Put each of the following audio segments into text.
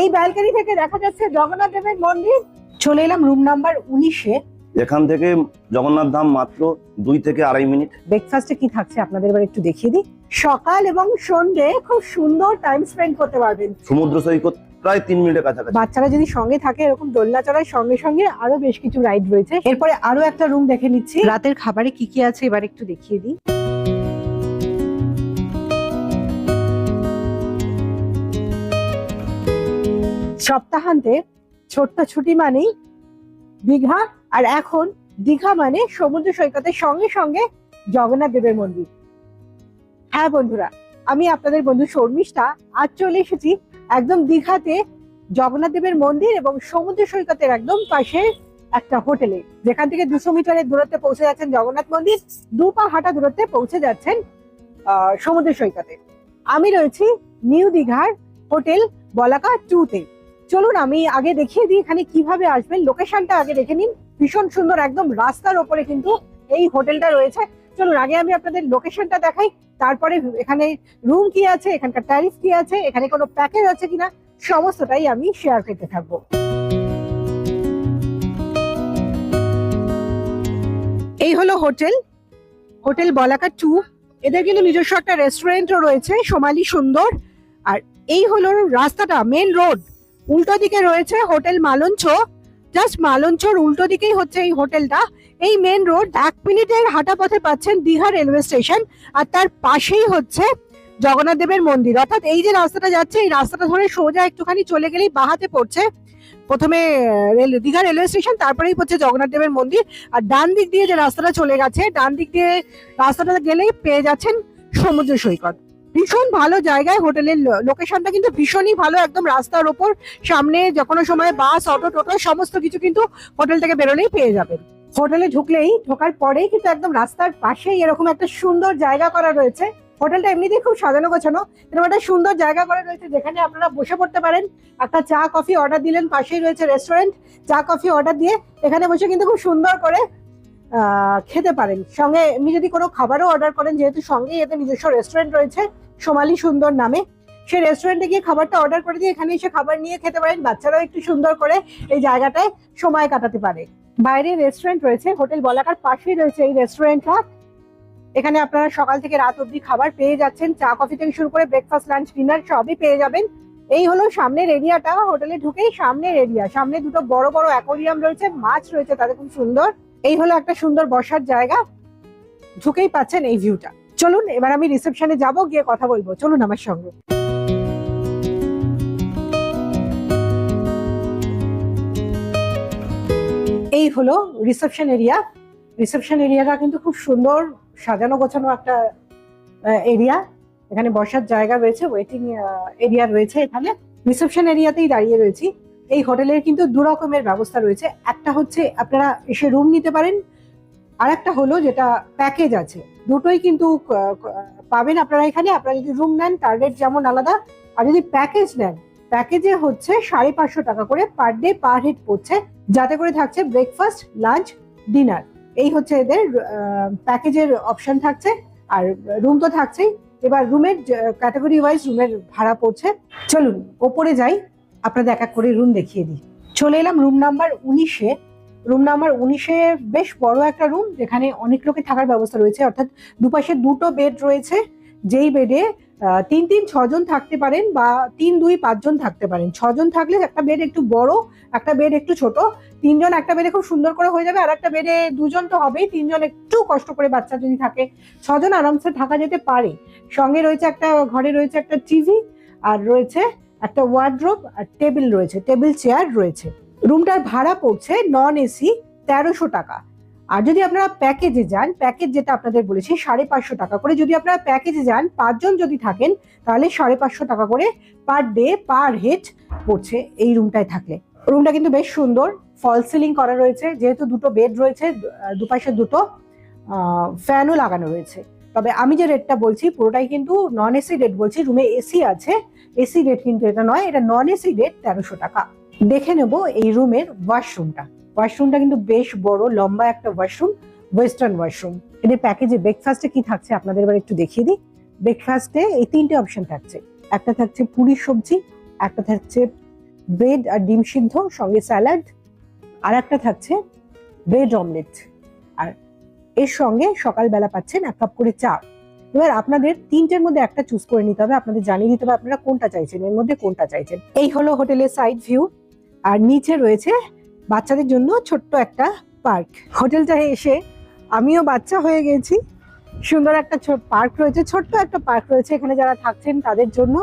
এই ব্যালকনি থেকে দেখা যাচ্ছে জগন্নাথ দেবের মন্দির। চলে এলাম রুম নাম্বার 19-এ। এখান থেকে জগন্নাথ ধাম মাত্র 2 থেকে 2.5 মিনিট। ব্রেকফাস্টে কি থাকছে আপনাদের এবার একটু দেখিয়ে দিই। সকাল এবং সন্ধ্যে খুব সুন্দর টাইম স্পেন্ড করতে পারবেন। সমুদ্র সৈকত প্রায় 3 মিনিটের কাছাকাছি। বাচ্চারা যদি সঙ্গে থাকে এরকম দোলনা চড়ার সঙ্গে সঙ্গে আরো বেশ কিছু রাইড রয়েছে। এরপরে আরো একটা রুম দেখে নিচ্ছি। রাতের খাবারে কি কি আছে এবার একটু দেখিয়ে দিই। সপ্তাহান্তে ছোট্ট ছুটি মানেই দীঘা, আর এখন দীঘা মানে সমুদ্র সৈকতের সঙ্গে সঙ্গে জগন্নাথ দেবের মন্দির। হ্যাঁ বন্ধুরা, আমি আপনাদের বন্ধু শর্মিষ্ঠা আজ চলে এসেছি একদম দীঘাতে জগন্নাথ দেবের মন্দির এবং সমুদ্র সৈকতের একদম পাশে একটা হোটেলে, যেখান থেকে 200 মিটারের দূরত্বে পৌঁছে যাচ্ছেন জগন্নাথ মন্দির, 2 পা হাঁটা দূরত্বে পৌঁছে যাচ্ছেন সমুদ্র সৈকতে। আমি রয়েছি নিউ দীঘার হোটেল বলাকা 2-তে। চলুন আমি আগে দেখিয়ে দিই এখানে কিভাবে আসবেন। লোকেশনটা আগে দেখে নিন, ভীষণ সুন্দর, একদম রাস্তার ওপরে কিন্তু এই হোটেলটা রয়েছে। চলুন আগে আমি আপনাদের লোকেশনটা দেখাই, তারপরে এখানে রুম কি আছে, এখানকার ট্যারিফ কি আছে, এখানে কোনো প্যাকেজ আছে কিনা, সমস্তটাই আমি শেয়ার করতে থাকবো। এই হলো হোটেল বলাকা 2। এদের কিন্তু নিজস্ব একটা রেস্টুরেন্টও রয়েছে, সোমালি সুন্দর। আর এই হলো রাস্তাটা, মেন রোড। উল্টো দিকে রয়েছে হোটেল মালঞ্চ, জাস্ট মালঞ্চর উল্টো দিকেই হচ্ছে এই হোটেলটা। এই মেন রোড 1 মিনিটের হাঁটা পথে পাচ্ছেন দীঘা রেলওয়ে স্টেশন, আর তার পাশেই হচ্ছে জগন্নাথ দেবের মন্দির। অর্থাৎ এই যে রাস্তাটা যাচ্ছে, এই রাস্তাটা ধরে সোজা একটুখানি চলে গেলেই বাহাতে পড়ছে প্রথমে দীঘা রেলওয়ে স্টেশন, তারপরেই পড়ছে জগন্নাথ দেবের মন্দির। আর ডান দিক দিয়ে যে রাস্তাটা চলে গেছে, ডান দিক দিয়ে রাস্তাটা গেলেই পেয়ে যাচ্ছেন সমুদ্র সৈকত। ভীষণ ভালো জায়গায় হোটেলের লোকেশনটা কিন্তু ভীষণই ভালো, একদম রাস্তার ওপর। সামনে যে কোনো সময় বাস, অটো, টোটো সমস্ত কিছু কিন্তু হোটেল থেকে বেরোলেই পেয়ে যাবেন। হোটেলে ঢোকার পরেই কিন্তু একদম রাস্তার পাশেই এরকম একটা সুন্দর জায়গা করা রয়েছে। হোটেলটা এমনিতেই খুব সাজানো গোছানো, এরকম একটা সুন্দর জায়গা করা রয়েছে যেখানে আপনারা বসে পড়তে পারেন। একটা চা কফি অর্ডার দিলেন, পাশেই রয়েছে রেস্টুরেন্ট, চা কফি অর্ডার দিয়ে এখানে বসে কিন্তু খুব সুন্দর করে খেতে পারেন। সঙ্গে এমনি যদি কোনো খাবারও অর্ডার করেন, যেহেতু সঙ্গেই এতে নিজস্ব রেস্টুরেন্ট রয়েছে সোমালি সুন্দর নামে, সেই রেস্টুরেন্টে গিয়ে খাবারটা অর্ডার করে দিয়ে এখানে এসে খাবার নিয়ে খেতে পারেন। বাচ্চারাও একটু সুন্দর করে এই জায়গাটায় সময় কাটাতে পারে। বাইরে রেস্টুরেন্ট রয়েছে, হোটেল বলাকার পাশেই রয়েছে এই রেস্টুরেন্টটা। এখানে আপনারা সকাল থেকে রাত অবধি খাবার পেয়ে যাচ্ছেন, চা কফি থেকে শুরু করে ব্রেকফাস্ট, লাঞ্চ, ডিনার সবই পেয়ে যাবেন। এই হলো সামনের এরিয়াটা, হোটেলে ঢুকেই সামনের এরিয়া। সামনে দুটো বড় বড় অ্যাকোরিয়াম রয়েছে, মাছ রয়েছে তাদের খুব সুন্দর। এই হলো একটা সুন্দর বসার জায়গা, ঢুকেই পাচ্ছেন এই ভিউটা। চলুন এবার আমি রিসেপশনে যাব, গিয়ে কথা বলবো। চলুন আমার সঙ্গে। এই হলো রিসেপশন এরিয়া। রিসেপশন এরিয়াটা কিন্তু খুব সুন্দর সাজানো গোছানো একটা এরিয়া। এখানে বসার জায়গা রয়েছে, ওয়েটিং এরিয়া রয়েছে। এখানে রিসেপশন এরিয়াতেই দাঁড়িয়ে রয়েছি। এই হোটেলের কিন্তু 2 রকমের ব্যবস্থা রয়েছে। একটা হচ্ছে আপনারা এসে রুম নিতে পারেন, আর একটা হলো যেটা প্যাকেজ আছে। দুটোই কিন্তু পাবেন আপনারা এখানে। আপনারা যদি রুম নেন তার রেট যেমন আলাদা, আর যদি প্যাকেজ নেন, প্যাকেজে হচ্ছে 550 টাকা করে পার ডে পার হেড পড়ছে, যাতে করে থাকছে ব্রেকফাস্ট, লাঞ্চ, ডিনার। এই হচ্ছে এদের প্যাকেজের অপশন থাকছে। আর রুম তো থাকছেই। এবার রুমের ক্যাটাগরি ওয়াইজ রুমের ভাড়া পড়ছে। চলুন ওপরে যাই, আপনাদের এক এক করে রুম দেখিয়ে দিই। চলে এলাম রুম নাম্বার 19-এ। রুম নাম্বার 19-এ বেশ বড় একটা রুম, যেখানে অনেক লোকের থাকার ব্যবস্থা রয়েছে। অর্থাৎ দুপাশে 2টো বেড রয়েছে, যেই বেডে 3-6 জন থাকতে পারেন, বা 3-2-5 জন থাকতে পারেন। 6 জন থাকলে একটা বেড একটু বড়, একটা বেড একটু ছোট। 3 জন একটা বেডে খুব সুন্দর করে হয়ে যাবে, আর একটা বেডে 2 জন তো হবেই, 3 জন একটু কষ্ট করে, বাচ্চা যদি থাকে 6 জন আরামসে থাকা যেতে পারে। সঙ্গে রয়েছে একটা ঘরে রয়েছে একটা টিভি, আর রয়েছে একটা ওয়ার্ডরোব, আর টেবিল রয়েছে, টেবিল চেয়ার রয়েছে। রুমটার ভাড়া পড়ছে নন এসি 1300 টাকা। আর যদি আপনারা প্যাকেজে যান, প্যাকেজ যেটা আপনাদের বলেছি 550 টাকা করে, যদি আপনারা প্যাকেজে যান 5 জন যদি থাকেন, তাহলে 550 টাকা করে পার ডে পার হেড পড়ছে এই রুমটায় থাকলে। রুমটা কিন্তু বেশ সুন্দর, ফল সিলিং করা রয়েছে। যেহেতু 2টো বেড রয়েছে, দুপাশে 2টো ফ্যানও লাগানো রয়েছে। তবে আমি যে রেটটা বলছি পুরোটাই কিন্তু নন এসি রেট বলছি। রুমে এসি আছে, এসি রেট কিন্তু এটা নয়, এটা নন এসি রেট 1300 টাকা। দেখে নেব এই রুমের ওয়াশরুমটা। ওয়াশরুমটা কিন্তু বেশ বড়, লম্বা একটা ওয়াশরুম, ওয়েস্টার্ন ওয়াশরুম। এদের প্যাকেজে ব্রেকফাস্টে কি থাকছে আপনাদের এবার একটু দেখিয়ে দিই। ব্রেকফাস্টে এই 3টে অপশন থাকছে। একটা থাকছে পুরি সবজি, একটা থাকছে ব্রেড আর ডিম সিদ্ধ, সঙ্গে স্যালাড, আর একটা থাকছে ব্রেড অমলেট, আর এর সঙ্গে সকালবেলা পাচ্ছেন 1 কাপ করে চা। এবার আপনাদের তিনটের মধ্যে একটা চুজ করে নিতে হবে, আপনাদের জানিয়ে দিতে হবে আপনারা কোনটা চাইছেন, এর মধ্যে কোনটা চাইছেন। এই হলো হোটেলের সাইড ভিউ, আর নিচে রয়েছে বাচ্চাদের জন্য ছোট্ট একটা পার্ক। হোটেলটা এসে আমিও বাচ্চা হয়ে গেছি। সুন্দর একটা পার্ক রয়েছে, ছোট্ট একটা পার্ক রয়েছে এখানে যারা থাকছেন তাদের জন্য।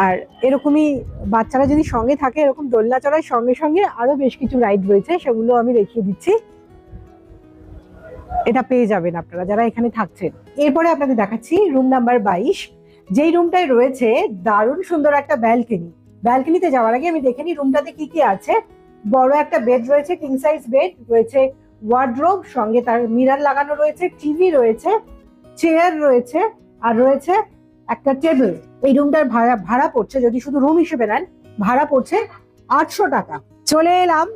আর এরকমই বাচ্চারা যদি সঙ্গে থাকে, এরকম দোলনা চড়ার সঙ্গে সঙ্গে আরো বেশ কিছু রাইড রয়েছে, সেগুলো আমি দেখিয়ে দিচ্ছি। এটা পেয়ে যাবেন আপনারা যারা এখানে থাকছেন। এরপরে আপনাদের দেখাচ্ছি রুম নাম্বার 22, যেই রুমটায় রয়েছে দারুণ সুন্দর একটা ব্যালকনি। ব্যালকনিতে যাওয়ার আগে আমি দেখে নিই রুমটাতে কি কি আছে। বড় একটা বেড রয়েছে, কিং সাইজ বেড রয়েছে, ওয়ার্ডরোব, সঙ্গে তার মিরর লাগানো রয়েছে, টিভি রয়েছে, চেয়ার রয়েছে, আর রয়েছে একটা টেবিল। এই রুমটার ভাড়া পড়ছে, যদি শুধু রুম হিসেবে নেন, ভাড়া পড়ছে 800 টাকা। চলে এলাম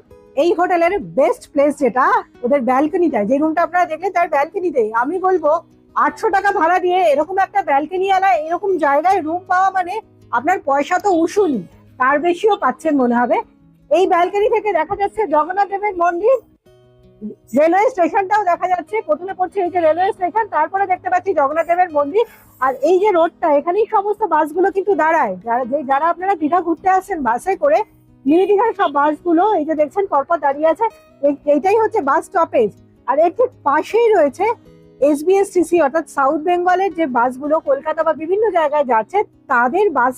এই হোটেলের বেস্ট প্লেস, যেটা ওদের ব্যালকনিটায়, যে রুমটা আপনারা দেখলেন তার ব্যালকনিতেই। আমি বলবো 800 টাকা ভাড়া দিয়ে এরকম একটা ব্যালকনি আলা এরকম জায়গায় রুম পাওয়া মানে আপনার পয়সা তো উসুলি, তার বেশিও পাচ্ছেন মনে হবে। এই ব্যালকনি থেকে দেখা যাচ্ছে জগন্নাথ দেবের মন্দির, রেলওয়ে স্টেশনটাও দেখা যাচ্ছে। প্রথমে পড়ছে এই যে রেলওয়ে স্টেশন, তারপরে দেখতে পাচ্ছি জগন্নাথ দেবের মন্দির। আর এই যে রোডটা, এখানেই সমস্ত বাসগুলো কিন্তু দাঁড়ায়। যারা আপনারা দীঘা ঘুরতে আসছেন বাসে করে, মিনি দীঘার সব বাসগুলো এই যে দেখছেন পরপর দাঁড়িয়ে আছে, এইটাই হচ্ছে বাস স্টপেজ। আর এর ঠিক পাশেই রয়েছে এসবিএসটিসি, অর্থাৎ সাউথ বেঙ্গলের যে বাসগুলো কলকাতা বা বিভিন্ন জায়গায় যাচ্ছে তাদের বাস,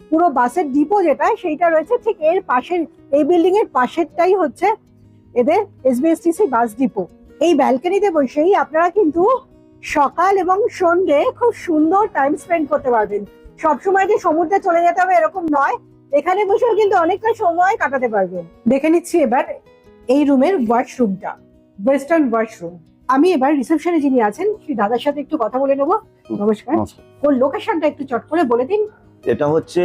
পুরো বাসের ডিপো যেটা সেইটা রয়েছে ঠিক এর পাশের, এই বিল্ডিং এর পাশেরটাই হচ্ছে এদের এসবিএসটিসি বাস ডিপো। এই ব্যালকনিতে বসেই আপনারা কিন্তু সকাল এবং সন্ধ্যে খুব সুন্দর টাইম স্পেন্ড করতে পারবেন। সবসময় যে সমুদ্রে চলে যেতে হবে এরকম নয়, এখানে বসেও কিন্তু অনেকটা সময় কাটাতে পারবেন। দেখে নিচ্ছি এবার এই রুমের ওয়াশরুমটা, ওয়েস্টার্ন ওয়াশরুম। আমি এবার রিসেপশনে যিনি আছেন সেই দাদার সাথে একটু কথা বলে নেবো। নমস্কার, ওর লোকেশনটা একটু চট করে বলে দিন। এটা হচ্ছে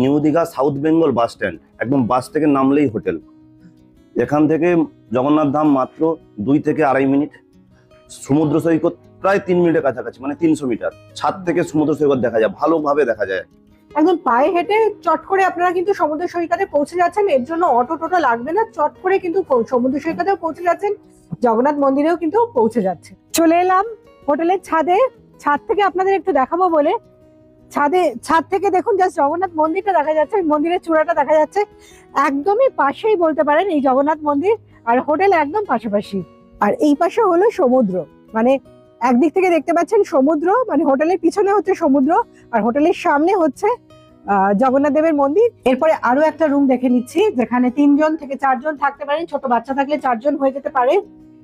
new Digha south Bengal bus stand, একদম বাস থেকে নামলেই হোটেল। এখান থেকে জগন্নাথ ধাম মাত্র 2 থেকে 2.5 মিনিট, সমুদ্র সৈকত প্রায় 3 মিনিটের কাছাকাছি, মানে 300 মিটার। ছাদ থেকে সমুদ্র সৈকত দেখা যায়, ভালোভাবে দেখা যায়। একদম পায়ে হেঁটে চট করে আপনারা কিন্তু সমুদ্র সৈকতে পৌঁছে যাচ্ছেন, এর জন্য অটো টোটো লাগবে না, চট করে কিন্তু সমুদ্র সৈকতেও পৌঁছে যাচ্ছেন, জগন্নাথ মন্দিরেও কিন্তু পৌঁছে যাচ্ছে। চলে এলাম হোটেলের ছাদে। ছাদ থেকে আপনাদের একটু দেখাবো বলে, ছাদ থেকে দেখুন জাস্ট জগন্নাথ মন্দিরটা দেখা যাচ্ছে, মন্দিরের চূড়াটা দেখা যাচ্ছে। একদমই পাশেই বলতে পারেন এই জগন্নাথ মন্দির, আর হোটেল একদম পাশাপাশি। আর এই পাশে হলো সমুদ্র, মানে একদিক থেকে দেখতে পাচ্ছেন সমুদ্র, মানে হোটেলের পিছনে হচ্ছে সমুদ্র, আর হোটেলের সামনে হচ্ছে জগন্নাথ দেবের মন্দির। এরপরে আরো একটা রুম দেখে নিচ্ছি, যেখানে 3 থেকে 4 জন থাকতে পারেন, ছোট বাচ্চা থাকলে 4 জন হয়ে যেতে পারে,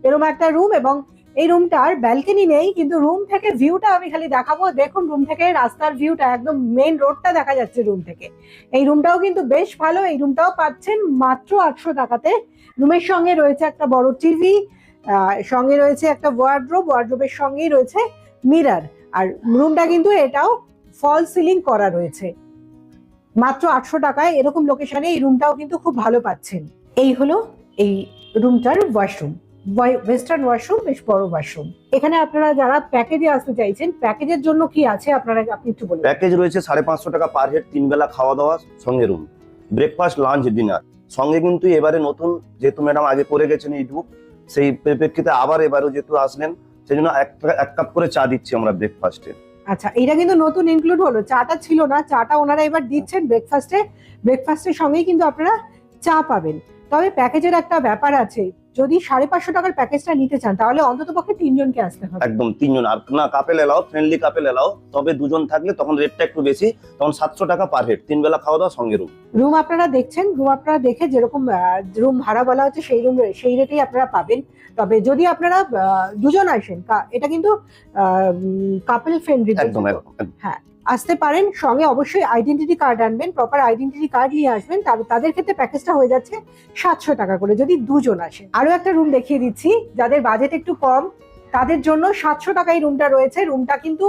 এরকম একটা রুম। এবং এই রুমটার ব্যালকনি নেই, কিন্তু রুম থেকে ভিউটা আমি খালি দেখাবো। দেখুন রুম থেকে রাস্তার ভিউটা, একদম মেইন রোডটা দেখা যাচ্ছে রুম থেকে। এই রুমটাও কিন্তু বেশ ভালো, এই রুমটাও পাচ্ছেন মাত্র 800 টাকাতে। রুমের সঙ্গে রয়েছে একটা বড় টিভি, সঙ্গে রয়েছে একটা ওয়ার্ডরোব, ওয়ার্ডরোবের সঙ্গেই রয়েছে মিরর। আর রুমটা কিন্তু এটাও ফল সিলিং করা রয়েছে। মাত্র 800 টাকায় এরকম লোকেশনে এই রুমটাও কিন্তু খুব ভালো পাচ্ছেন। এই হলো এই রুমটার ওয়াশরুম, ওয়েস্টার্ন ওয়াশরুম, বেশ বড় ওয়াশরুম। এখানে আপনারা যারা প্যাকেজে আসতে চাইছেন, প্যাকেজের জন্য কি আছে আপনি একটু বলুন। প্যাকেজ রয়েছে 550 টাকা পার হেড, 3 বেলা খাওয়া দাওয়া, সঙ্গে রুম, ব্রেকফাস্ট, লাঞ্চ, ডিনার। সঙ্গে কিন্তু এবারে নতুন, যেহেতু ম্যাডাম আগে করে গেছেন ইউটিউব, সেই পরিপ্রেক্ষিতে আবার এবারও যেহেতু আসলেন, সেই জন্য 1 কাপ করে চা দিচ্ছি আমরা ব্রেকফাস্টে। আচ্ছা, এটা কিন্তু নতুন ইনক্লুড হলো, চাটা ছিল না, চাটা ওনারা এবার দিচ্ছেন ব্রেকফাস্টে। ব্রেকফাস্টের সঙ্গেই কিন্তু আপনারা চা পাবেন। তবে প্যাকেজের একটা ব্যাপার আছে, যদি 550 টাকার প্যাকেজটা নিতে চান তাহলে অন্তত পক্ষে 3 জনকে আসতে হবে। একদম 3 জন, আর না couple allow, friendly couple allow. তবে 2 জন থাকলে তখন রেটটা একটু বেশি, তখন 700 টাকা পার হেড, 3 বেলা খাওয়া দাওয়া, সঙ্গে রুম। রুম আপনারা দেখছেন, রুম আপনারা দেখে যেরকম রুম ভাড়া বলা হচ্ছে সেই রেটেই আপনারা পাবেন। তবে যদি আপনারা 2 জন আসেন, এটা কিন্তু কাপল ফ্রেন্ডলি, একদম। হ্যাঁ আসতে পারেন। সঙ্গে অবশ্যই আইডেন্টিটি কার্ড আনবেন, প্রপার আইডেন্টিটি কার্ড নিয়ে আসবেন। তাদের ক্ষেত্রে প্যাকেজটা হয়ে যাচ্ছে 700 টাকা করে যদি 2 জন আসে। আরো একটা রুম দেখিয়ে দিচ্ছি, যাদের বাজেট একটু কম তাদের জন্য 700 টাকায় রুমটা রয়েছে। রুমটা কিন্তু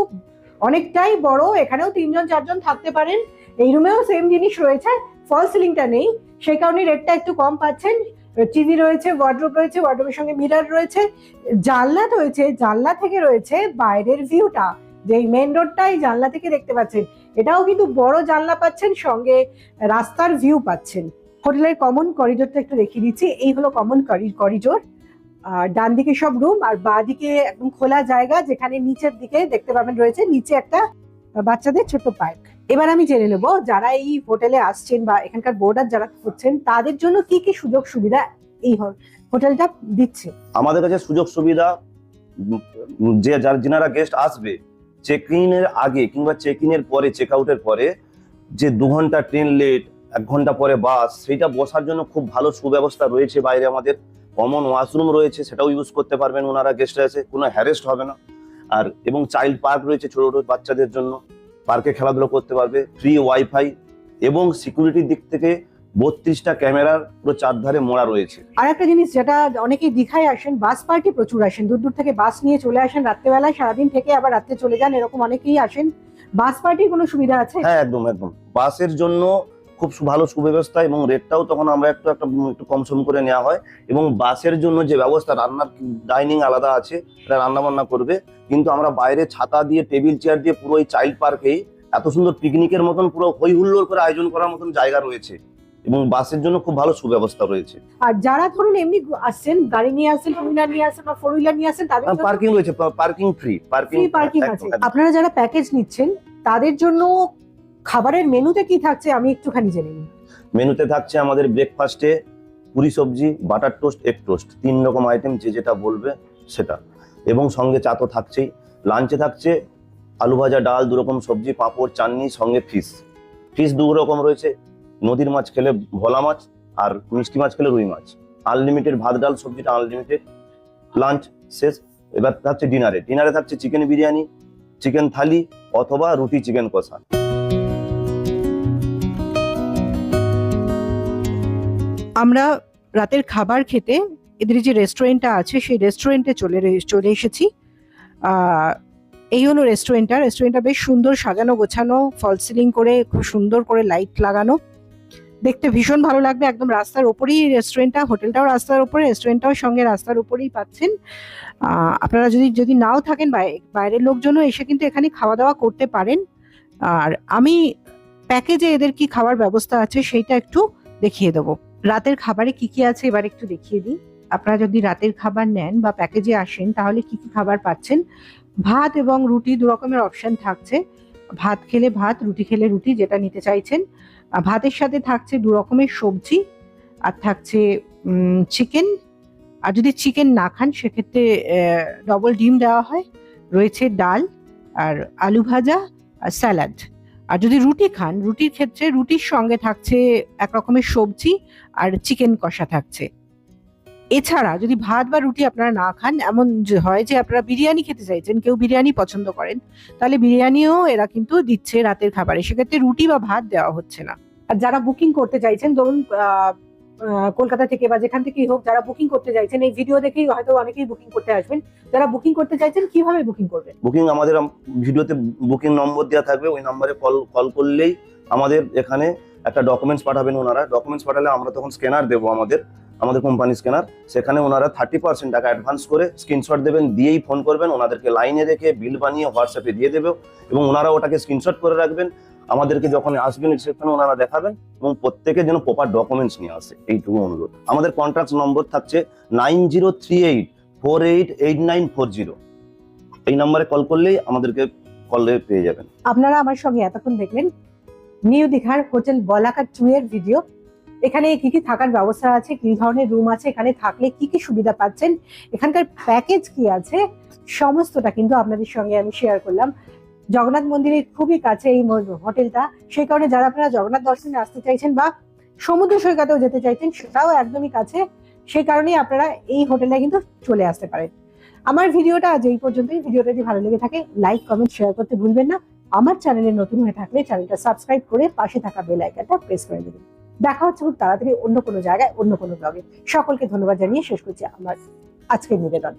অনেকটাই বড়, এখানেও 3 জন 4 জন থাকতে পারেন। এই রুমেও সেম জিনিস রয়েছে, ফল সিলিংটা নেই, সেই কারণে রেটটা একটু কম পাচ্ছেন। টিভি রয়েছে, ওয়ার্ডরোব রয়েছে, ওয়ার্ডরোবের সঙ্গে মিরর রয়েছে, জানলা রয়েছে, জানলা থেকে রয়েছে বাইরের ভিউটা, যে মেইন রোডটা এই জানলা থেকে দেখতে পাচ্ছেন। এটাও কিন্তু বড় জানলা পাচ্ছেন, সঙ্গে রাস্তার ভিউ পাচ্ছেন। হোটেলের কমন করিডোরটা একটু দেখিয়ে দিচ্ছি। এই হলো কমন করিডোর। আর ডান দিকে সব রুম, আর বাঁ দিকে একদম খোলা জায়গা, যেখানে নিচের দিকে দেখতে পাবেন রয়েছে নিচে একটা বাচ্চাদের ছোট্ট পার্ক। এবার আমি জেনে নেব যারা এই হোটেলে আসছেন বা এখানকার বোর্ডার যারা হচ্ছেন তাদের জন্য কি কি সুযোগ সুবিধা এই হোটেলটা দিচ্ছে। আমাদের কাছে সুযোগ সুবিধা, যেনারা গেস্ট আসবে, চেক ইনের আগে কিংবা চেক ইনের পরে, চেক আউটের পরে যে 2 ঘন্টা ট্রেন লেট, 1 ঘন্টা পরে বাস, সেইটা বসার জন্য খুব ভালো সুব্যবস্থা রয়েছে। বাইরে আমাদের কমন ওয়াশরুম রয়েছে, সেটাও ইউজ করতে পারবেন ওনারা, গেস্টরা এসে কোনো হ্যারেস্ট হবে না। আর এবং চাইল্ড পার্ক রয়েছে ছোট ছোট বাচ্চাদের জন্য, পার্কে খেলাধুলো করতে পারবে, ফ্রি ওয়াইফাই, এবং সিকিউরিটির দিক থেকে 32টা ক্যামেরার পুরো চারধারে মোড়া রয়েছে। আর একটা জিনিস যেটা অনেকেই দীঘায় আসেন, বাস পার্টি প্রচুর আসেন, দূর দূর থেকে বাস নিয়ে চলে আসেন রাত্রেবেলায়, সারাদিন থেকে আবার রাত্রে চলে যান, এরকম অনেকেই আসেন। বাস পার্টির কোনো সুবিধা আছে? হ্যাঁ, একদম একদম। বাসের জন্য খুব ভালো সুব্যবস্থা, এবং রেটটাও তখন আমরা একটু কম সম করে নেওয়া হয়। এবং বাসের জন্য যে ব্যবস্থা, রান্নার ডাইনিং আলাদা আছে, এটা রান্না বান্না করবে, কিন্তু আমরা বাইরে ছাতা দিয়ে, টেবিল চেয়ার দিয়ে পুরো এই চাইল্ড পার্কেই এত সুন্দর পিকনিকের মতন পুরো হই হুল্লোড় করে আয়োজন করার মতন জায়গা রয়েছে, এবং বাসের জন্য খুব ভালো সুব্যবস্থা রয়েছে। আর যারা ধরুন এমনি আসছেন, গাড়ি নিয়ে আসেন, টু হুইলার নিয়ে আসেন বা 4 হুইলার নিয়ে আসেন, তাদের জন্য পার্কিং রয়েছে, পার্কিং ফ্রি পার্কিং আছে। আপনারা যারা প্যাকেজ নিচ্ছেন তাদের জন্য খাবারের মেনুতে কি থাকছে আমি একটুখানি জেনে নিই। মেনুতে থাকছে আমাদের ব্রেকফাস্টে পুরি সবজি, বাটার টোস্ট, এগ টোস্ট, 3 রকম আইটেম, যে যেটা বলবে সেটা, এবং সঙ্গে চা তো থাকছেই। লাঞ্চে থাকছে আলু ভাজা, ডাল, 2 রকম সবজি, পাঁপড়, চাটনি, সঙ্গে ফিশ 2 রকম রয়েছে, নদীর মাছ খেলে ভোলা মাছ, আর মিষ্টি মাছ খেলে রুই মাছ। আনলিমিটেড ভাত ডাল সবজিটা আনলিমিটেড। লাঞ্চ শেষ, এবার থাকছে ডিনারে থাকছে চিকেন বিরিয়ানি, চিকেন থালি, অথবা রুটি চিকেন কষা। আমরা রাতের খাবার খেতে এদের যে রেস্টুরেন্টটা আছে সেই রেস্টুরেন্টে চলে এসেছি। এই হলো রেস্টুরেন্টটা বেশ সুন্দর সাজানো গোছানো, ফল সিলিং করে খুব সুন্দর করে লাইট লাগানো, দেখতে ভীষণ ভালো লাগবে। একদম রাস্তার ওপরেই রেস্টুরেন্টটা, হোটেলটাও রাস্তার উপরে, রেস্টুরেন্টটাও সঙ্গে রাস্তার উপরেই পাচ্ছেন। আপনারা যদি নাও থাকেন, বাইরের লোকজনও এসে কিন্তু এখানে খাওয়া দাওয়া করতে পারেন। আর আমি প্যাকেজে এদের কি খাবার ব্যবস্থা আছে সেইটা একটু দেখিয়ে দেবো। রাতের খাবারে কি কি আছে এবার একটু দেখিয়ে দিই। আপনারা যদি রাতের খাবার নেন বা প্যাকেজে আসেন তাহলে কি কি খাবার পাচ্ছেন। ভাত এবং রুটি 2 রকমের অপশন থাকছে। ভাত খেলে ভাত, রুটি খেলে রুটি, যেটা নিতে চাইছেন। ভাতের সাথে থাকছে 2 রকমের সবজি, আর থাকছে চিকেন। আর যদি চিকেন না খান সেক্ষেত্রে ডবল ডিম দেওয়া হয়, রয়েছে ডাল আর আলু ভাজা আর স্যালাড। আর যদি রুটি খান, রুটির ক্ষেত্রে রুটির সঙ্গে থাকছে 1 রকমের সবজি আর চিকেন কষা থাকছে। এছাড়া যদি ভাত বা রুটি আপনারা না খান, এমন হয় যে আপনারা বিরিয়ানি খেতে চাইছেন, কেউ বিরিয়ানি পছন্দ করেন, তাহলে বিরিয়ানিও এরা কিন্তু দিচ্ছে রাতের খাবারে, সেক্ষেত্রে রুটি বা ভাত দেওয়া হচ্ছে না। আর যারা বুকিং করতে চাইছেন, ধরুন কলকাতা থেকে বা যেখান থেকেই হোক, যারা বুকিং করতে চাইছেন, এই ভিডিও দেখেই হয়তো অনেকেই বুকিং করতে আসবেন, যারা বুকিং করতে চাইছেন কিভাবে বুকিং করবেন? বুকিং আমাদের ভিডিওতে বুকিং নম্বর দেওয়া থাকবে, ওই নম্বরে কল করলেই আমাদের এখানে একটা ডকুমেন্টস পাঠাবেন ওনারা। ডকুমেন্টস পাঠালে আমরা তখন স্ক্যানার দেবো, আমাদের কোম্পানি স্ক্যানার, সেখানে ওনারা 30% টাকা অ্যাডভান্স করে স্ক্রিনশট দেবেন, দিয়েই ফোন করবেন, ওনাদেরকে লাইনে রেখে বিল বানিয়ে হোয়াটসঅ্যাপে দিয়ে দেবে, এবং ওনারা ওটাকে স্ক্রিনশট করে রাখবেন। আমাদেরকে যখন আসবেন সেখানে ওনারা দেখাবেন, এবং প্রত্যেকের যেন প্রপার ডকুমেন্টস নিয়ে আসে, এইটুকু অনুরোধ। আমাদের কন্ট্যাক্ট নম্বর থাকছে 9038488940। এই নম্বরে কল করলেই আমাদেরকে কলে পেয়ে যাবেন। আপনারা আমার সঙ্গে এতক্ষণ দেখলেন নিউ দীঘার হোটেল বলাকা 2 এর ভিডিও। এখানে কি কি থাকার ব্যবস্থা আছে, কি ধরনের রুম আছে, এখানে থাকলে কি কি সুবিধা পাচ্ছেন, এখানকার প্যাকেজ কি আছে, সমস্তটা কিন্তু আপনাদের সঙ্গে আমি শেয়ার করলাম। জগন্নাথ মন্দিরের খুবই কাছে এই হোটেলটা, সেই কারণে যারা আপনারা জগন্নাথ দর্শনে আসতে চাইছেন বা সমুদ্র সৈকতেও যেতে চাইছেন, সেটাও একদমই কাছে, সেই কারণেই আপনারা এই হোটেলে কিন্তু চলে আসতে পারেন। আমার ভিডিওটা আজ এই পর্যন্তই। ভিডিওটা যদি ভালো লেগে থাকে লাইক, কমেন্ট, শেয়ার করতে ভুলবেন না। আমার চ্যানেলে নতুন হয়ে থাকলে চ্যানেলটা সাবস্ক্রাইব করে পাশে থাকা বেল আইকনটা প্রেস করে দেবেন। দেখা হচ্ছে খুব তাড়াতাড়ি অন্য কোনো জায়গায়, অন্য কোনো ব্লগে। সকলকে ধন্যবাদ জানিয়ে শেষ করছি আমার আজকের নিবেদন।